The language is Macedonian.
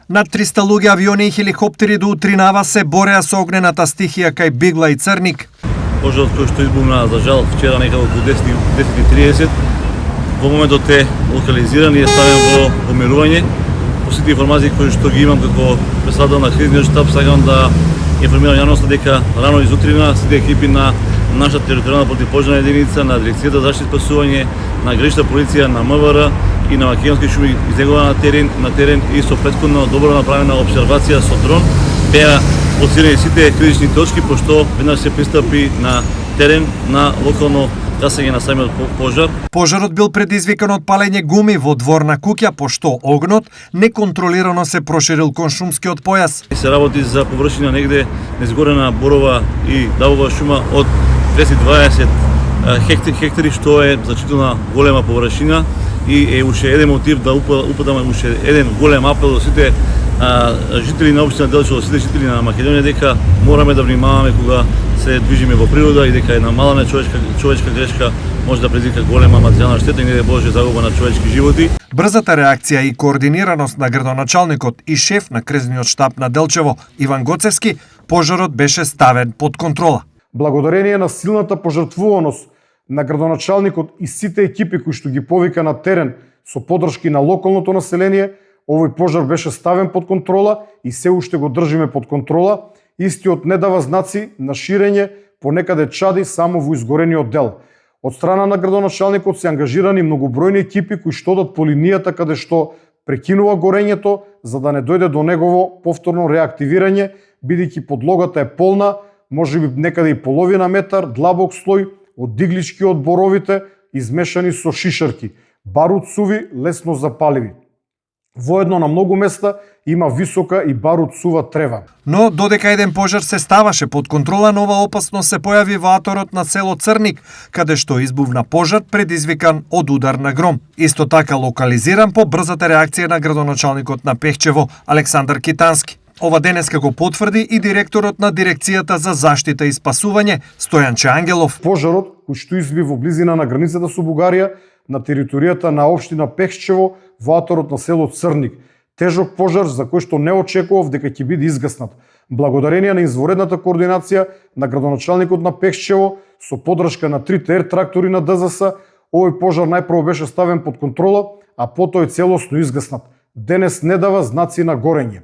Над 300 луѓе, авиони и хеликоптери до утринава се бореа со огнената стихија кај Бигла и Црник. Пожарот кој што избувна, за жал, вчера некако околу 10:30, во моментот е локализиран и е ставен во помирување. По сите информации кои што ги имам како председател на кризниот штаб, сакам да информирам јавноста дека рано изутрина сите екипи на нашата територијална противпожарна единица, на Дирекцијата за заштита и спасување, на гранична полиција, на МВР и на Македонски шуми излегува на терен и со претходно добро направена обсервација со дрон беа оценени сите критични точки, пошто веднаш се пристапи на терен на локално гасење на самиот пожар. Пожарот бил предизвикан од палење гуми во двор на куќа, пошто огнот неконтролирано се проширил кон шумскиот појас. Се работи за површина негде незгорена борова и давова шума од 220 хектари, што е значителна голема површина и е уште еден мотив да упатаме уште еден голем апел до сите жители на општина Делчево, сите жители на Македонија, дека мораме да внимаваме кога се движиме во природа и дека една мала човечка грешка може да предизвика голема материјална штета и не Боже загуба на човечки животи. Брзата реакција и координираност на градоначалникот и шеф на кризниот штаб на Делчево Иван Гоцевски, пожарот беше ставен под контрола. Благодарение на силната пожртвуваност на градоначалникот и сите екипи кои што ги повика на терен со поддршки на локалното население, овој пожар беше ставен под контрола и се уште го држиме под контрола. Истиот не дава знаци на ширење, понекаде чади само во изгорениот дел. Од страна на градоначалникот се ангажирани многобројни екипи кои што одат по линијата каде што прекинува горењето, за да не дојде до негово повторно реактивирање, бидејќи подлогата е полна, можеби некаде и половина метар длабок слој од диглички од боровите, измешани со шишарки, барут суви, лесно запаливи. Воедно на многу места има висока и барут сува трева. Но додека еден пожар се ставаше под контрола, нова опасност се појави во аторот на село Црник, каде што избувна пожар предизвикан од удар на гром. Исто така локализиран по брзата реакција на градоначалникот на Пехчево Александар Китански. Ова денеска го потврди и директорот на Дирекцијата за заштита и спасување Стојанче Ангелов. Пожарот, кој што изби во близина на границата со Бугарија, на територијата на општина Пехчево, во аторот на село Црник. Тежок пожар за кој што не очекував дека ќе биде изгаснат. Благодарение на изворедната координација на градоначалникот на Пехчево со поддршка на 3 ТР трактори на ДЗС, овој пожар најпрво беше ставен под контрола, а потоа е целосно изгаснат. Денес не дава знаци на горење.